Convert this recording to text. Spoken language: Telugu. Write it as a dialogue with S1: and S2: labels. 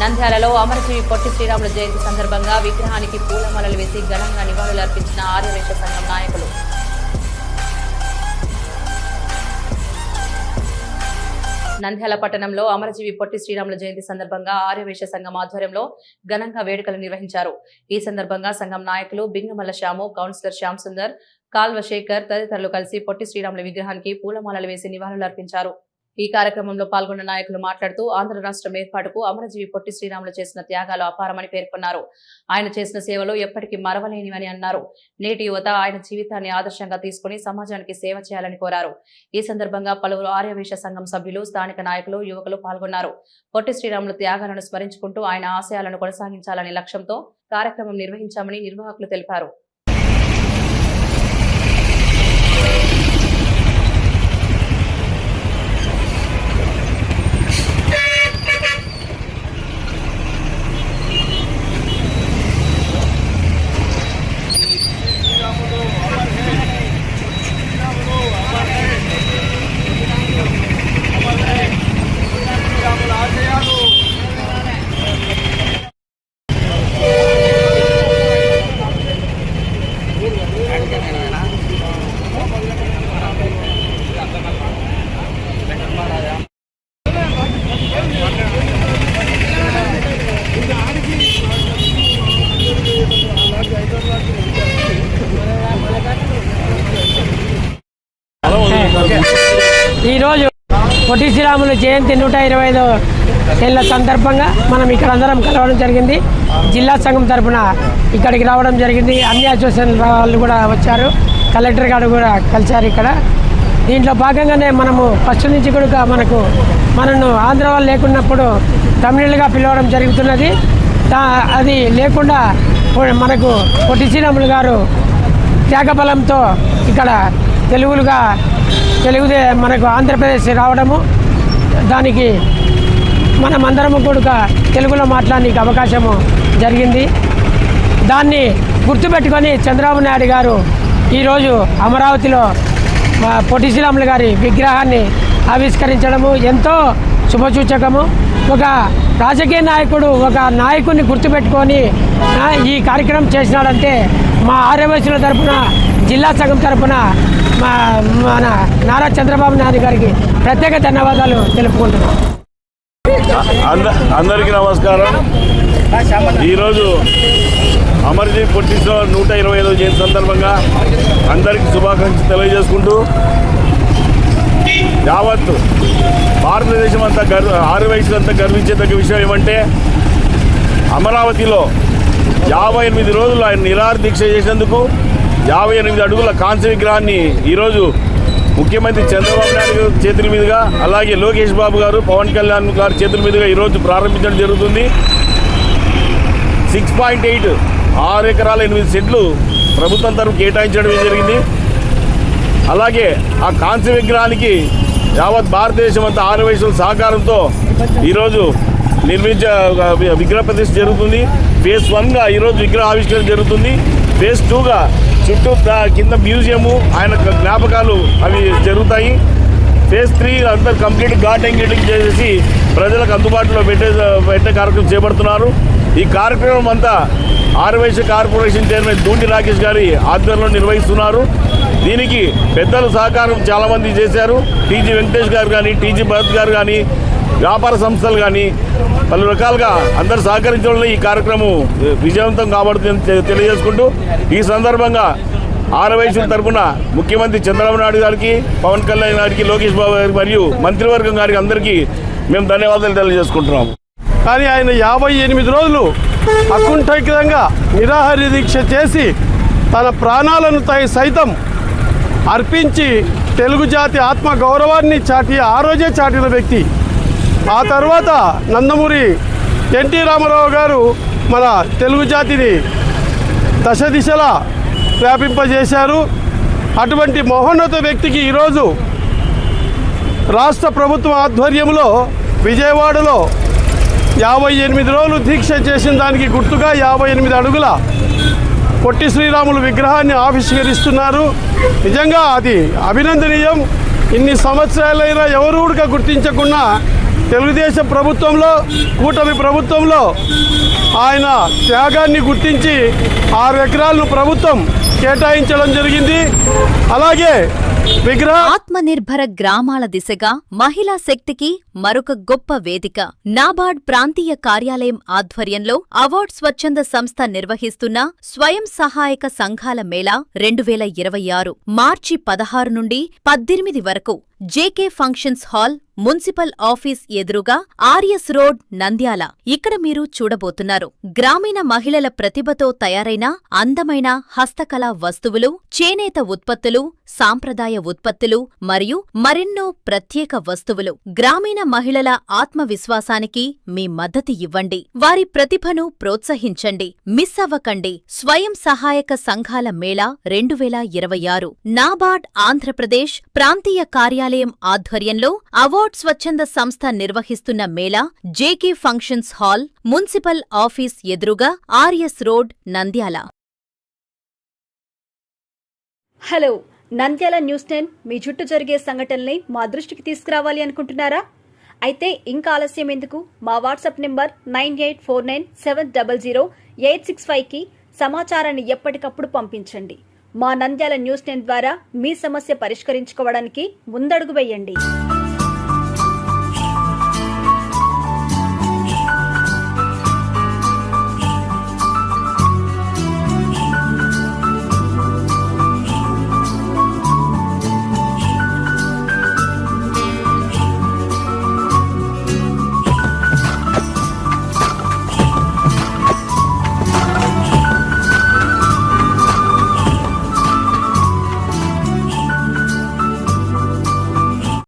S1: నంద్యాలలో అమరజీవి పొట్టి శ్రీరాములు జయంతి సందర్భంగా విగ్రహానికి పూలమాలలు వేసి ఘనంగా నివాళులు అర్పించిన ఆర్యవైశ్య సంఘం నాయకులు. నంద్యాల పట్టణంలో అమరజీవి పొట్టి శ్రీరాములు జయంతి సందర్భంగా ఆర్యవైశ్య సంఘం ఆధ్వర్యంలో ఘనంగా వేడుకలు నిర్వహించారు. ఈ సందర్భంగా సంఘం నాయకులు బింగమల్ల శ్యాము, కౌన్సిలర్ శ్యామ్ సుందర్, కాల్వ శేఖర్ తదితరులు కలిసి పొట్టి శ్రీరాముల విగ్రహానికి పూలమాలలు వేసి నివాళులు అర్పించారు. ఈ కార్యక్రమంలో పాల్గొన్న నాయకులు మాట్లాడుతూ ఆంధ్ర రాష్ట్రం ఏర్పాటుకు అమరజీవి పొట్టి శ్రీరాములు చేసిన త్యాగాలు అపారమని పేర్కొన్నారు. ఆయన చేసిన సేవలు ఎప్పటికీ మరవలేనివని అన్నారు. నేటి యువత ఆయన జీవితాన్ని ఆదర్శంగా తీసుకుని సమాజానికి సేవ చేయాలని కోరారు. ఈ సందర్భంగా పలువురు ఆర్యవైశ్య సంఘం సభ్యులు, స్థానిక నాయకులు, యువకులు పాల్గొన్నారు. పొట్టి శ్రీరాములు త్యాగాలను స్మరించుకుంటూ ఆయన ఆశయాలను కొనసాగించాలనే లక్ష్యంతో కార్యక్రమం నిర్వహించామని నిర్వాహకులు తెలిపారు.
S2: ఈరోజు పొట్టి శ్రీరాములు జయంతి 125వ ఏళ్ల సందర్భంగా మనం ఇక్కడ అందరం కలవడం జరిగింది. జిల్లా సంఘం తరఫున ఇక్కడికి రావడం జరిగింది. అన్ని అసోసియేషన్ వాళ్ళు కూడా వచ్చారు. కలెక్టర్ గారు కూడా కలిశారు. ఇక్కడ దీంట్లో భాగంగానే మనము ఫస్ట్ నుంచి కూడా మనను ఆంధ్ర వాళ్ళు లేకున్నప్పుడు తమిళులుగా పిలవడం జరుగుతున్నది. అది లేకుండా మనకు పొట్టి శ్రీరాములు గారు త్యాగబలంతో ఇక్కడ తెలుగుదే మనకు ఆంధ్రప్రదేశ్ రావడము, దానికి మనమందరము కూడా తెలుగులో మాట్లాడడానికి అవకాశము జరిగింది. దాన్ని గుర్తుపెట్టుకొని చంద్రబాబు నాయుడు గారు ఈరోజు అమరావతిలో పొట్టి శ్రీరాములు గారి విగ్రహాన్ని ఆవిష్కరించడము ఎంతో శుభసూచకము. ఒక రాజకీయ నాయకుడు ఒక నాయకుడిని గుర్తుపెట్టుకొని ఈ కార్యక్రమం చేసినాడంటే మా ఆర్యవైశ్యుల తరఫున, జిల్లా సంఘం తరఫున మన నారా చంద్రబాబు నాయుడు గారికి ప్రత్యేక ధన్యవాదాలు తెలుపుకుంటున్నాం.
S3: అందరికీ నమస్కారం. ఈరోజు అమరజీవి పొట్టి శ్రీరాములు 125వ జయంతి సందర్భంగా అందరికీ శుభాకాంక్షలు తెలియజేసుకుంటూ, యావత్ భారతదేశం అంతా ఆర్యవైశ్యులంతా గర్వించేదగ్గ విషయం ఏమంటే, అమరావతిలో 58 రోజులు ఆయన నిరాహార దీక్ష చేసేందుకు 58 అడుగుల కాంస్య విగ్రహాన్ని ఈరోజు ముఖ్యమంత్రి చంద్రబాబు నాయుడు గారి చేతుల మీదుగా, అలాగే లోకేష్ బాబు గారు, పవన్ కళ్యాణ్ గారి చేతుల మీదుగా ఈరోజు ప్రారంభించడం జరుగుతుంది. 6.8 6 ఎకరాల 8 సెంట్లు ప్రభుత్వం తరఫు కేటాయించడం జరిగింది. అలాగే ఆ కాంస్య విగ్రహానికి యావత్ భారతదేశం అంతా ఆర్యవైశ్యుల సహకారంతో ఈరోజు విగ్రహ ప్రతిష్ఠ జరుగుతుంది. ఫేజ్ 1గా ఈరోజు విగ్రహ ఆవిష్కరణ జరుగుతుంది. ఫేజ్ 2గా చుట్టూ కింద మ్యూజియము, ఆయన జ్ఞాపకాలు అవి జరుగుతాయి. ఫేజ్ 3 అంతా కంప్లీట్ ఘాట్ ఎంగేటింగ్ చేసేసి ప్రజలకు అందుబాటులో పెట్టే కార్యక్రమం చేపడుతున్నారు. ఈ కార్యక్రమం అంతా ఆర్యవైశ్య కార్పొరేషన్ చైర్మన్ దూండి రాకేష్ గారి ఆధ్వర్యంలో నిర్వహిస్తున్నారు. దీనికి పెద్దలు సహకారం చాలామంది చేశారు. టీజీ వెంకటేష్ గారు కానీ, టీజీ భరత్ గారు కానీ, వ్యాపార సంస్థలు కానీ పలు రకాలుగా అందరూ సహకరించడం వల్ల ఈ కార్యక్రమం విజయవంతం కాబడుతుందని తెలియజేసుకుంటూ, ఈ సందర్భంగా ఆర్యవైశ్యుల తరఫున ముఖ్యమంత్రి చంద్రబాబు నాయుడు గారికి, పవన్ కళ్యాణ్ గారికి, లోకేష్ బాబు గారికి మరియు మంత్రివర్గం గారికి అందరికీ మేము ధన్యవాదాలు తెలియజేసుకుంటున్నాము.
S4: కానీ ఆయన 58 రోజులు అకుంఠితంగా నిరాహార దీక్ష చేసి తన ప్రాణాలను సైతం అర్పించి తెలుగు జాతి ఆత్మ గౌరవాన్ని ఆ రోజే చాటిన వ్యక్తి. ఆ తర్వాత నందమూరి ఎన్టీ రామారావు గారు మన తెలుగు జాతిని దశ దిశలా వ్యాపింపజేశారు. అటువంటి మహోన్నత వ్యక్తికి ఈరోజు రాష్ట్ర ప్రభుత్వం ఆధ్వర్యంలో విజయవాడలో 58 రోజులు దీక్ష చేసిన దానికి గుర్తుగా 58 అడుగుల పొట్టి శ్రీరాములు విగ్రహాన్ని ఆవిష్కరిస్తున్నారు. నిజంగా అది అభినందనీయం. ఇన్ని సంవత్సరాలైనా ఎవరు కూడా గుర్తించకుండా తెలుగుదేశం ప్రభుత్వంలో కూటమి ప్రభుత్వంలో ఆయన త్యాగాన్ని గుర్తించి 6 ఎకరాలను ప్రభుత్వం కేటాయించడం జరిగింది. అలాగే
S5: ఆత్మనిర్భర గ్రామాల దిశగా మహిళా శక్తికి మరొక గొప్ప వేదిక. నాబార్డ్ ప్రాంతీయ కార్యాలయం ఆధ్వర్యంలో అవార్డ్ స్వచ్ఛంద సంస్థ నిర్వహిస్తున్న స్వయం సహాయక సంఘాల మేళా 2026 మార్చి 16 నుండి 18 వరకు JK functions hall, municipal office ఎదురుగా ఆర్ఎస్ రోడ్, నంద్యాల. ఇక్కడ మీరు చూడబోతున్నారు గ్రామీణ మహిళల ప్రతిభతో తయారైన అందమైన హస్తకళా వస్తువులు, చేనేత ఉత్పత్తులు, సాంప్రదాయ ఉత్పత్తులు మరియు మరెన్నో ప్రత్యేక వస్తువులు. గ్రామీణ మహిళల ఆత్మవిశ్వాసానికి మీ మద్దతు ఇవ్వండి. వారి ప్రతిభను ప్రోత్సహించండి. మిస్ అవ్వకండి. స్వయం సహాయక సంఘాల మేళా 2026 నాబార్డ్ ఆంధ్రప్రదేశ్ ప్రాంతీయ కార్యాలయం ఆధ్వర్యంలో అవార్డ్ స్వచ్ఛంద సంస్థ నిర్వహిస్తున్న mela JK functions hall, municipal office ఎదురుగా RS road, Nandyal.
S6: Hello, Nandyal news 10 మీ చుట్టూ జరిగే సంఘటనల్ని మా దృష్టికి తీసుకురావాలి అనుకుంటున్నారా? అయితే ఇంకా ఆలస్యం ఎందుకు? మా వాట్సాప్ నెంబర్ 9849700865కి సమాచారాన్ని ఎప్పటికప్పుడు పంపించండి. మా నంద్యాల న్యూస్ 10 ద్వారా మీ సమస్య పరిష్కరించుకోవడానికి ముందడుగు వేయండి.